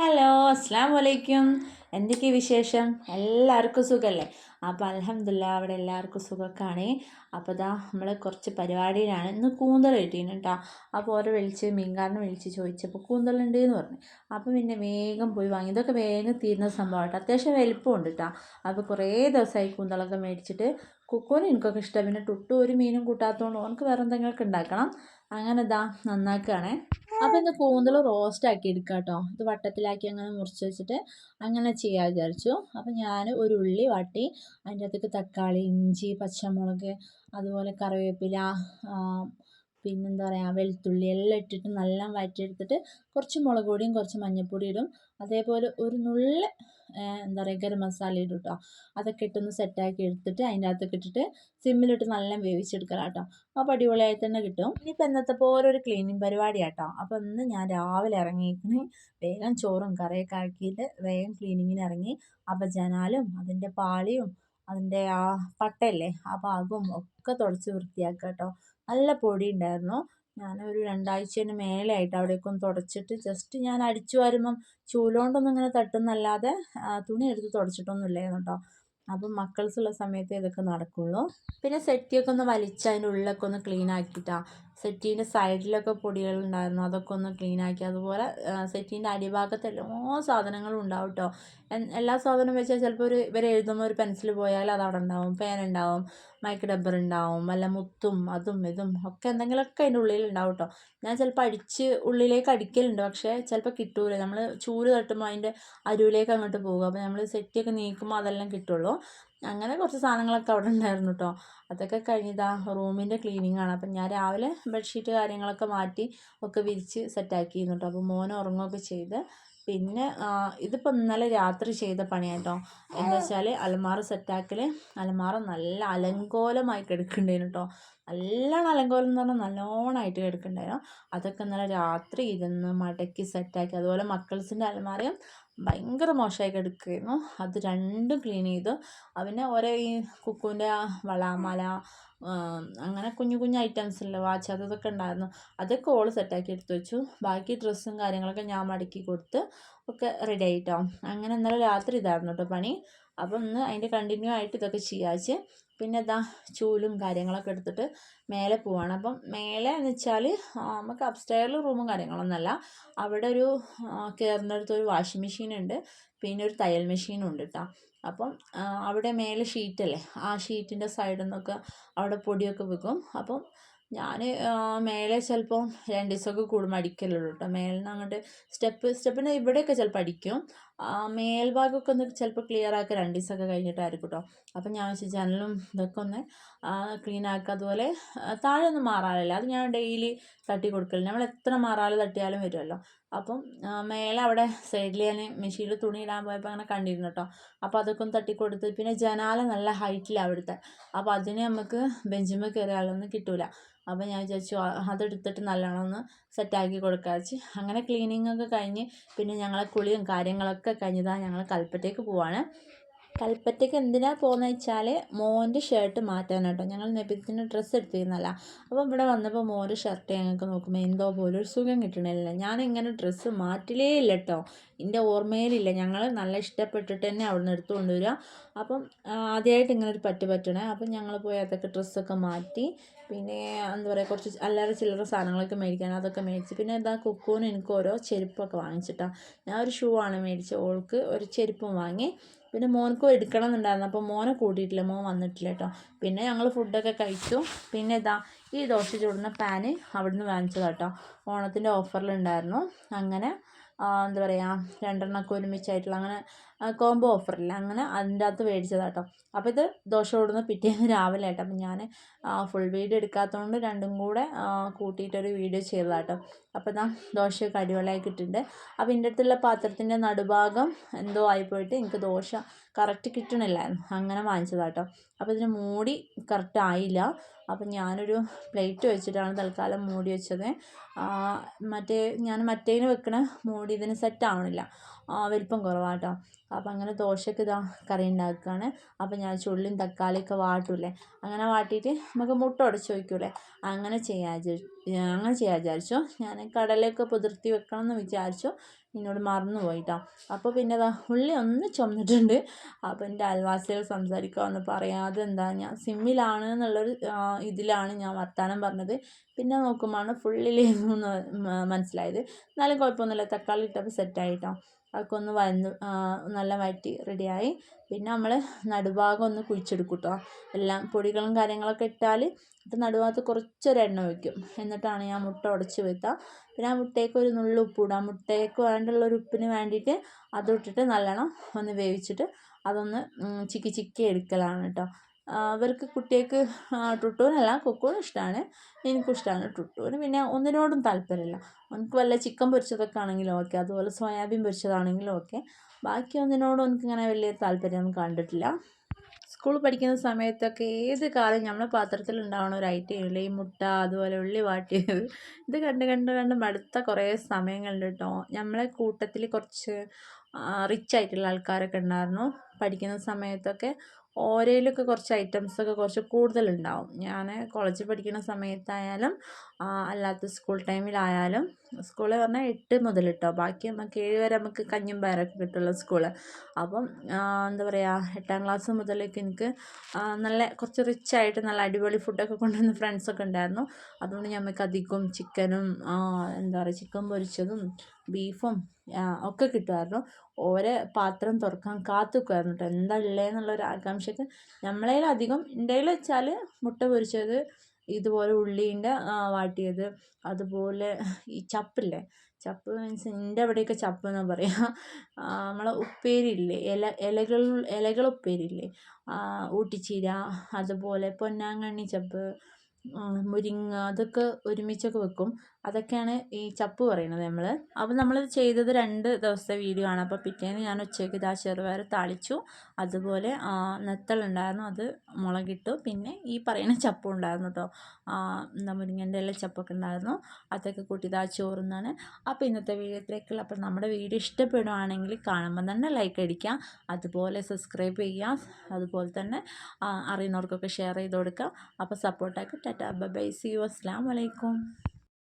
Hello, അസ്സാം വലൈക്കും. എന്തൊക്കെ വിശേഷം? എല്ലാവർക്കും സുഖമല്ലേ? അപ്പോൾ അൽഹംദുലില്ലാ അവിടെ എല്ലാവർക്കും സുഖമൊക്കെയാണ്. അപ്പോൾ ഇതാ നമ്മൾ കുറച്ച് പരിപാടിയിലാണ്. ഇന്ന് കൂന്തൽ കിട്ടീന് കേട്ടോ. അപ്പോൾ ഓരോ മീൻകാരനെ വിളിച്ച് ചോദിച്ചപ്പോൾ കൂന്തലുണ്ട് എന്ന് പറഞ്ഞു. അപ്പോൾ പിന്നെ വേഗം പോയി വാങ്ങി. ഇതൊക്കെ വേഗം തീരുന്ന സംഭവം കേട്ടോ. അത്യാവശ്യം വലിപ്പമുണ്ട് കേട്ടോ. അപ്പോൾ കുറേ ദിവസമായി കൂന്തലൊക്കെ മേടിച്ചിട്ട്. കുക്കൂന് എനിക്കൊക്കെ ഇഷ്ടം. പിന്നെ ടുട്ടു ഒരു മീനും കൂട്ടാത്തതുകൊണ്ട് ഓനക്ക് വേറെ എന്തെങ്കിലുമൊക്കെ ഉണ്ടാക്കണം. അങ്ങനെ ഇതാ നന്നാക്കുകയാണേ. അപ്പോൾ ഇന്ന് കൂന്തൽ റോസ്റ്റ് ആക്കി എടുക്കുക കേട്ടോ. ഇത് വട്ടത്തിലാക്കി അങ്ങനെ മുറിച്ച് വെച്ചിട്ട് അങ്ങനെ ചെയ്യാൻ വിചാരിച്ചു. അപ്പോൾ ഞാൻ ഒരു ഉള്ളി വാട്ടി അതിൻ്റെ അകത്തേക്ക് തക്കാളി, ഇഞ്ചി, പച്ചമുളക്, അതുപോലെ കറിവേപ്പില, പിന്നെന്താ പറയുക, വെളുത്തുള്ളി എല്ലാം ഇട്ടിട്ട് നല്ല വഴറ്റിയെടുത്തിട്ട് കുറച്ച് മുളക് പൊടിയും കുറച്ച് മഞ്ഞൾപ്പൊടി ഇടും. അതേപോലെ ഒരു നുള്ള് എന്താ പറയുക ഗരം മസാല ഇടും കേട്ടോ. അതൊക്കെ ഇട്ടൊന്ന് സെറ്റാക്കി എടുത്തിട്ട് അതിൻ്റെ അകത്തൊക്കെ ഇട്ടിട്ട് സിമ്മിലിട്ട് നല്ല വേവിച്ചെടുക്കണം കേട്ടോ. അപ്പോൾ അടിപൊളിയായി തന്നെ കിട്ടും. ഇനിയിപ്പോൾ എന്നത്തെ പോലെ ഒരു ക്ലീനിങ് പരിപാടി കേട്ടോ. അപ്പോൾ ഇന്ന് ഞാൻ രാവിലെ ഇറങ്ങിയിരിക്കണേ വേഗം ചോറും കറിയൊക്കെ ആക്കിയിട്ട് വേഗം ക്ലീനിങ്ങിന് ഇറങ്ങി. അപ്പോൾ ജനാലും അതിൻ്റെ പാളിയും അതിൻ്റെ ആ പട്ടയല്ലേ ആ ഭാഗവും ഒക്കെ തുടച്ച് വൃത്തിയാക്കുക കേട്ടോ. നല്ല പൊടി ഉണ്ടായിരുന്നു. ഞാനൊരു 2 ആഴ്ചേന് മേലെ ആയിട്ട് അവിടെയൊക്കെ ഒന്ന് തുടച്ചിട്ട് ജസ്റ്റ് ഞാൻ അടിച്ചു വരുമ്പം ചൂലുകൊണ്ടൊന്നും ഇങ്ങനെ തട്ടുന്നല്ലാതെ തുണി എടുത്ത് തുടച്ചിട്ടൊന്നും ഇല്ലായിരുന്നു കേട്ടോ. അപ്പം മക്കൾസുള്ള സമയത്ത് ഇതൊക്കെ നടക്കുള്ളൂ. പിന്നെ സെറ്റിയൊക്കെ ഒന്ന് വലിച്ച് അതിൻ്റെ ഉള്ളിലൊക്കെ ഒന്ന് ക്ലീൻ ആക്കിയിട്ടാണ്. സെറ്റീൻ്റെ സൈഡിലൊക്കെ പൊടികളുണ്ടായിരുന്നു, അതൊക്കെ ഒന്ന് ക്ലീൻ ആക്കി. അതുപോലെ സെറ്റീൻ്റെ അടിഭാഗത്ത് എല്ലാ സാധനങ്ങളും ഉണ്ടാവും കേട്ടോ. എല്ലാ സാധനവും വെച്ചാൽ ചിലപ്പോൾ ഇവർ എഴുതുമ്പോൾ ഒരു പെൻസിൽ പോയാൽ അത് അവിടെ ഉണ്ടാവും, പേൻ ഉണ്ടാവും, മൈക്ക് ഡബ്ബർ ഉണ്ടാവും, വല്ല മുത്തും അതും ഇതും ഒക്കെ എന്തെങ്കിലുമൊക്കെ അതിൻ്റെ ഉള്ളിൽ ഉണ്ടാവും കേട്ടോ. ഞാൻ ചിലപ്പോൾ ഉള്ളിലേക്ക് അടിക്കലുണ്ട്, പക്ഷേ ചിലപ്പോൾ കിട്ടൂല. നമ്മൾ ചൂല് തട്ടുമ്പോൾ അതിൻ്റെ അരുവിലേക്ക് അങ്ങോട്ട് പോകും. അപ്പോൾ നമ്മൾ സെറ്റിയൊക്കെ നീക്കുമ്പോൾ അതെല്ലാം കിട്ടുള്ളൂ. അങ്ങനെ കുറച്ച് സാധനങ്ങളൊക്കെ അവിടെ ഉണ്ടായിരുന്നു കേട്ടോ. അതൊക്കെ കഴിഞ്ഞിതാ റൂമിൻ്റെ ക്ലീനിങ് ആണ്. അപ്പം ഞാൻ രാവിലെ ബെഡ്ഷീറ്റ് കാര്യങ്ങളൊക്കെ മാറ്റി ഒക്കെ വിരിച്ച് സെറ്റാക്കിയിരുന്നു കേട്ടോ. അപ്പോൾ മോനെ ഉറങ്ങുകയൊക്കെ ചെയ്ത്. പിന്നെ ഇതിപ്പോൾ ഇന്നലെ രാത്രി ചെയ്ത പണിയാട്ടോ. എന്താ വെച്ചാൽ അലമാര സെറ്റാക്കൽ. അലമാര നല്ല അലങ്കോലമായി കിടക്കുന്നുണ്ടായിരുന്നു കേട്ടോ. നല്ലോണം അലങ്കോലം എന്ന് പറഞ്ഞാൽ നല്ലോണമായിട്ട് കിടക്കുന്നുണ്ടായിരുന്നു. അതൊക്കെ ഇന്നലെ രാത്രി ഇരുന്ന് മടക്കി സെറ്റാക്കി. അതുപോലെ മക്കൾസിൻ്റെ അലമാരയും ഭയങ്കര മോശമായി കിടക്കുകയായിരുന്നു. അത് രണ്ടും ക്ലീൻ ചെയ്തു. പിന്നെ ഓരോ ഈ കുക്കുവിൻ്റെ വള മാല അങ്ങനെ കുഞ്ഞു കുഞ്ഞു ഐറ്റംസ് ഇല്ല, വാച്ച് അതൊക്കെ ഉണ്ടായിരുന്നു. അതൊക്കെ ഓള് സെറ്റാക്കി എടുത്തു വെച്ചു. ബാക്കി ഡ്രസ്സും കാര്യങ്ങളൊക്കെ ഞാൻ മടക്കി കൊടുത്ത് ഒക്കെ റെഡി ആയിട്ടോ. അങ്ങനെ ഇന്നലെ രാത്രി ഇതായിരുന്നു കേട്ടോ പണി. അപ്പം ഇന്ന് അതിൻ്റെ കണ്ടിന്യൂ ആയിട്ട് ഇതൊക്കെ ചെയ്യാച്ച്. പിന്നെ ഇതാ ചൂലും കാര്യങ്ങളൊക്കെ എടുത്തിട്ട് മേലെ പോവാണ്. അപ്പം മേലെ എന്ന് വെച്ചാൽ നമുക്ക് അപ്സ്റ്റെയറിൽ റൂമും കാര്യങ്ങളൊന്നുമല്ല. അവിടെ ഒരു കയറുന്നിടത്ത് ഒരു വാഷിംഗ് മെഷീൻ ഉണ്ട്, പിന്നെ ഒരു തയ്യൽ മെഷീനും ഉണ്ട് കേട്ടോ. അപ്പം അവിടെ മേലെ ഷീറ്റല്ലേ, ആ ഷീറ്റിൻ്റെ സൈഡിൽ നിന്നൊക്കെ അവിടെ പൊടിയൊക്കെ വെക്കും. അപ്പം ഞാൻ മേലെ ചിലപ്പോൾ 2 ദിവസമൊക്കെ കൂടുമ്പോൾ അടിക്കലുള്ളൂ കേട്ടോ. മേലിൽ നിന്ന് അങ്ങോട്ട് സ്റ്റെപ്പിന് ഇവിടെയൊക്കെ ചിലപ്പോൾ അടിക്കും. മേൽഭാഗമൊക്കെ ഒന്ന് ചിലപ്പോൾ ക്ലിയർ ആക്കുക 2 ദിവസമൊക്കെ കഴിഞ്ഞിട്ടായിരിക്കും കേട്ടോ. അപ്പം ഞാൻ വെച്ച് ജനലും ഇതൊക്കെ ഒന്ന് ക്ലീൻ ആക്കുക. അതുപോലെ താഴെ ഒന്നും മാറാറില്ല, അത് ഞാൻ ഡെയിലി തട്ടി കൊടുക്കല്. നമ്മൾ എത്ര മാറാല് തട്ടിയാലും വരുമല്ലോ. അപ്പം മേലെ അവിടെ സൈഡിൽ ഞാൻ മെഷീനിൽ തുണി ഇടാൻ പോയപ്പോൾ അങ്ങനെ കണ്ടിരുന്നു കേട്ടോ. അപ്പോൾ അതൊക്കെ ഒന്ന് തട്ടിക്കൊടുത്ത്. പിന്നെ ജനാല നല്ല ഹൈറ്റിലാണ് അവിടുത്തെ. അപ്പോൾ അതിന് നമുക്ക് ബെഞ്ചുമ്മ കയറിയാലൊന്നും കിട്ടൂല. അപ്പോൾ ഞാൻ വിചാരിച്ചു അതെടുത്തിട്ട് നല്ലോണം ഒന്ന് സെറ്റാക്കി കൊടുക്കുക വെച്ച്. അങ്ങനെ ക്ലീനിങ് ഒക്കെ കഴിഞ്ഞ് പിന്നെ ഞങ്ങളെ കുളിയും കാര്യങ്ങളൊക്കെ കഴിഞ്ഞതാണ്. ഞങ്ങൾ കൽപ്പറ്റയ്ക്ക് പോവാണ്. കൽപ്പറ്റയ്ക്ക് എന്തിനാണ് പോകുന്നത് വെച്ചാൽ മോൻ്റെ ഷർട്ട് മാറ്റാനാട്ടോ. ഞങ്ങൾ നബിദിന് ഡ്രസ്സ് എടുത്തിരുന്നല്ല. അപ്പോൾ ഇവിടെ വന്നപ്പോൾ മോൻ്റെ ഷർട്ട് ഞങ്ങൾക്ക് നോക്കുമ്പോൾ എന്തോ പോലെ ഒരു സുഖം കിട്ടണില്ല. ഞാനിങ്ങനെ ഡ്രസ്സ് മാറ്റലേ ഇല്ല കേട്ടോ. എൻ്റെ ഓർമ്മയിലില്ല. ഞങ്ങൾ നല്ല ഇഷ്ടപ്പെട്ടിട്ട് തന്നെ അവിടെ നിന്ന് എടുത്തു കൊണ്ടുവരിക. അപ്പം ആദ്യമായിട്ട് ഇങ്ങനെ ഒരു പറ്റണേ. അപ്പം ഞങ്ങൾ പോയി അതൊക്കെ ഡ്രസ്സൊക്കെ മാറ്റി. പിന്നെ എന്താ പറയുക, കുറച്ച് അല്ലാതെ ചില്ലറ സാധനങ്ങളൊക്കെ മേടിക്കാൻ അതൊക്കെ മേടിച്ച്. പിന്നെ എന്താ കുക്കൂന് എനിക്ക് ഓരോ ചെരുപ്പൊക്കെ വാങ്ങിച്ചിട്ടാണ്. ഞാൻ ഒരു ഷൂ ആണ് മേടിച്ചത്, ഓൾക്ക് ഒരു ചെരുപ്പും വാങ്ങി. പിന്നെ മോനക്കും എടുക്കണം എന്നുണ്ടായിരുന്നു. അപ്പോൾ മോനെ കൂട്ടിയിട്ടില്ല, മോൻ വന്നിട്ടില്ല കേട്ടോ. പിന്നെ ഞങ്ങൾ ഫുഡൊക്കെ കഴിച്ചു. പിന്നെ ഇതാ ഈ ദോശ ചുടുന്ന പാന് അവിടുന്ന് വാങ്ങിച്ചതാണ് കേട്ടോ. ഓണത്തിൻ്റെ ഓഫറിലുണ്ടായിരുന്നു. അങ്ങനെ എന്താ പറയുക, 2 എണ്ണമൊക്കെ ഒരുമിച്ചായിട്ടുള്ള അങ്ങനെ കോംബോ ഓഫറില്ല, അങ്ങനെ അതിൻ്റെ അകത്ത് മേടിച്ചതാണ് കേട്ടോ. അപ്പോൾ ഇത് ദോശ ചുടുന്ന പിറ്റേന്ന് രാവിലെ ആയിട്ട്. അപ്പം ഞാൻ ഫുൾ വീഡിയോ എടുക്കാത്തതുകൊണ്ട് രണ്ടും കൂടെ കൂട്ടിയിട്ടൊരു വീഡിയോ ചെയ്തതാണ് കേട്ടോ. അപ്പോൾ ഇതാ ദോശയൊക്കെ അടിപൊളിയായി കിട്ടുന്നുണ്ട്. അപ്പോൾ എൻ്റെ അടുത്തുള്ള പാത്രത്തിൻ്റെ നടുഭാഗം എന്തോ ആയിപ്പോയിട്ട് എനിക്ക് ദോശ കറക്റ്റ് കിട്ടണില്ലായിരുന്നു. അങ്ങനെ വാങ്ങിച്ചതാണ് കേട്ടോ. അപ്പോൾ ഇതിന് മൂടി കറക്റ്റ് ആയില്ല. അപ്പം ഞാനൊരു പ്ലേറ്റ് വെച്ചിട്ടാണ് തൽക്കാലം മൂടി വെച്ചത്. ഞാൻ മറ്റേതിന് വെക്കണ മൂടി ഇതിന് സെറ്റ് ആവണില്ല, വലിപ്പം കുറവാണ് കേട്ടോ. അപ്പം അങ്ങനെ ദോശയ്ക്ക് ഇതാ കറി ഉണ്ടാക്കുകയാണ്. അപ്പം ഞാൻ ഉള്ളിയും തക്കാളിയൊക്കെ വാട്ടൂലേ, അങ്ങനെ വാട്ടിയിട്ട് നമുക്ക് മുട്ട ഉടച്ച് വയ്ക്കൂലേ, അങ്ങനെ ചെയ്യാൻ വിചാരിച്ചു. ഞാൻ കടലയൊക്കെ പുതിർത്തി വെക്കണം എന്ന് വിചാരിച്ചു. എന്നോട് മറന്നു പോയിട്ടോ. അപ്പോൾ പിന്നെ അതാ ഉള്ളി ഒന്ന് ചുമന്നിട്ടുണ്ട്. അപ്പോൾ എൻ്റെ അയൽവാസികൾ സംസാരിക്കുക പറയാതെ എന്താ ഞാൻ സിമ്മിലാണ് എന്നുള്ളൊരു ഇതിലാണ് ഞാൻ വർത്താനം പറഞ്ഞത്. പിന്നെ നോക്കുമ്പോഴാണ് ഫുള്ളിലിരുന്നു മനസ്സിലായത്. എന്നാലും കുഴപ്പമൊന്നുമില്ല, തക്കാളി ഇട്ടപ്പോൾ സെറ്റായിട്ടോ. അതൊക്കെ ഒന്ന് നല്ല വഴറ്റി റെഡിയായി. പിന്നെ നമ്മൾ നടുഭാഗം ഒന്ന് കുഴിച്ചെടുക്കും കേട്ടോ. എല്ലാം പൊടികളും കാര്യങ്ങളൊക്കെ ഇട്ടാൽ എന്നിട്ട് നടുഭാഗത്ത് കുറച്ചൊരു എണ്ണ ഒഴിക്കും. എന്നിട്ടാണ് ഞാൻ മുട്ട ഉടച്ച് വെക്കുക. പിന്നെ ആ മുട്ടയ്ക്ക് ഒരു നുള്ളു ഉപ്പ് ഇടാം. മുട്ടയ്ക്ക് വേണ്ടുള്ളൊരു ഉപ്പിന് വേണ്ടിയിട്ട് അതും ഇട്ടിട്ട് നല്ലോണം ഒന്ന് വേവിച്ചിട്ട് അതൊന്ന് ചിക്കി എടുക്കലാണ് കേട്ടോ. അവർക്ക് കുട്ടികൾക്ക് ടുട്ടൂനല്ല കുക്കൂന് ഇഷ്ടമാണ്, എനിക്കും ഇഷ്ടമാണ്. ടുട്ടൂന് പിന്നെ ഒന്നിനോടും താല്പര്യമില്ല. എനിക്ക് വല്ല ചിക്കൻ പൊരിച്ചതൊക്കെ ആണെങ്കിലും ഓക്കെ, അതുപോലെ സോയാബീൻ പൊരിച്ചതാണെങ്കിലും ഓക്കെ. ബാക്കി ഒന്നിനോടും എനിക്കിങ്ങനെ വലിയ താല്പര്യമൊന്നും കണ്ടിട്ടില്ല. സ്കൂൾ പഠിക്കുന്ന സമയത്തൊക്കെ ഏത് കാലം നമ്മളെ പാത്രത്തിൽ ഉണ്ടാവുന്ന ഒരു ഐറ്റം ഈ മുട്ട, അതുപോലെ ഉള്ളി വാട്ടിയത്. ഇത് കണ്ട് മടുത്ത കുറേ സമയങ്ങളുണ്ട് കേട്ടോ. നമ്മളെ കൂട്ടത്തിൽ കുറച്ച് റിച്ച് ആയിട്ടുള്ള ആൾക്കാരൊക്കെ ഉണ്ടായിരുന്നു പഠിക്കുന്ന സമയത്തൊക്കെ. ഓരയിലൊക്കെ കുറച്ച് ഐറ്റംസൊക്കെ കുറച്ച് കൂടുതലുണ്ടാവും. ഞാൻ കോളേജിൽ പഠിക്കുന്ന സമയത്തായാലും അല്ലാത്ത സ്കൂൾ ടൈമിലായാലും, സ്കൂളിൽ പറഞ്ഞാൽ 8 മുതൽ കേട്ടോ, ബാക്കി നമുക്ക് 7 വരെ നമുക്ക് കഞ്ഞിയും പയറൊക്കെ കിട്ടുള്ള സ്കൂള്. അപ്പം എന്താ പറയുക, 8ാം ക്ലാസ് മുതലേക്ക് എനിക്ക് നല്ല കുറച്ച് റിച്ചായിട്ട് നല്ല അടിപൊളി ഫുഡൊക്കെ കൊണ്ടുവന്ന ഫ്രണ്ട്സൊക്കെ ഉണ്ടായിരുന്നു. അതുകൊണ്ട് ഞങ്ങൾക്ക് അധികം ചിക്കനും എന്താ പറയുക ചിക്കൻ പൊരിച്ചതും ബീഫും ഒക്കെ കിട്ടുമായിരുന്നു. ഓരോ പാത്രം തുറക്കാൻ കാത്തു നിൽക്കുമായിരുന്നു കേട്ടോ, എന്താ ഉള്ളതെന്നുള്ളൊരു ആകാംക്ഷയ്ക്ക്. നമ്മളതിലധികം ഇന്ത്യയിൽ വെച്ചാൽ മുട്ട പൊരിച്ചത്, ഇതുപോലെ ഉള്ളീൻ്റെ വാട്ടിയത്, അതുപോലെ ഈ ചപ്പില്ലേ, ചപ്പ് മീൻസ് എൻ്റെ അവിടെയൊക്കെ ചപ്പ് എന്നാ പറയുക. നമ്മളെ ഉപ്പേരിയില്ലേ, ഇലകൾ ഉപ്പേരിയില്ലേ, ഊട്ടിച്ചീര, അതുപോലെ പൊന്നാങ്കണ്ണി ചപ്പ്, മുരിങ്ങ, അതൊക്കെ ഒരുമിച്ചൊക്കെ വെക്കും. അതൊക്കെയാണ് ഈ ചപ്പ് പറയുന്നത് നമ്മൾ. അപ്പോൾ നമ്മളിത് ചെയ്തത് 2 ദിവസത്തെ വീഡിയോ ആണ്. അപ്പോൾ പിറ്റേന്ന് ഞാൻ ഉച്ചയ്ക്ക് ഇതാ ചെറുപയർ താളിച്ചു, അതുപോലെ നെത്തളുണ്ടായിരുന്നു, അത് മുളകിട്ടു. പിന്നെ ഈ പറയുന്ന ചപ്പും ഉണ്ടായിരുന്നു കേട്ടോ, എന്താ മുരിങ്ങൻ്റെ ഇല ചപ്പൊക്കെ ഉണ്ടായിരുന്നു. അതൊക്കെ കൂട്ടി ഇതാ ചോറുന്നാണ്. അപ്പോൾ ഇന്നത്തെ വീഡിയോത്തിലേക്കുള്ള, അപ്പോൾ നമ്മുടെ വീഡിയോ ഇഷ്ടപ്പെടുകയാണെങ്കിൽ കാണുമ്പോൾ തന്നെ ലൈക്ക് അടിക്കുക, അതുപോലെ സബ്സ്ക്രൈബ് ചെയ്യുക, അതുപോലെ തന്നെ അറിയുന്നവർക്കൊക്കെ ഷെയർ ചെയ്ത് കൊടുക്കുക. അപ്പോൾ സപ്പോർട്ടാക്കി tata bye bye, see you, അസ്സലാമു അലൈക്കും.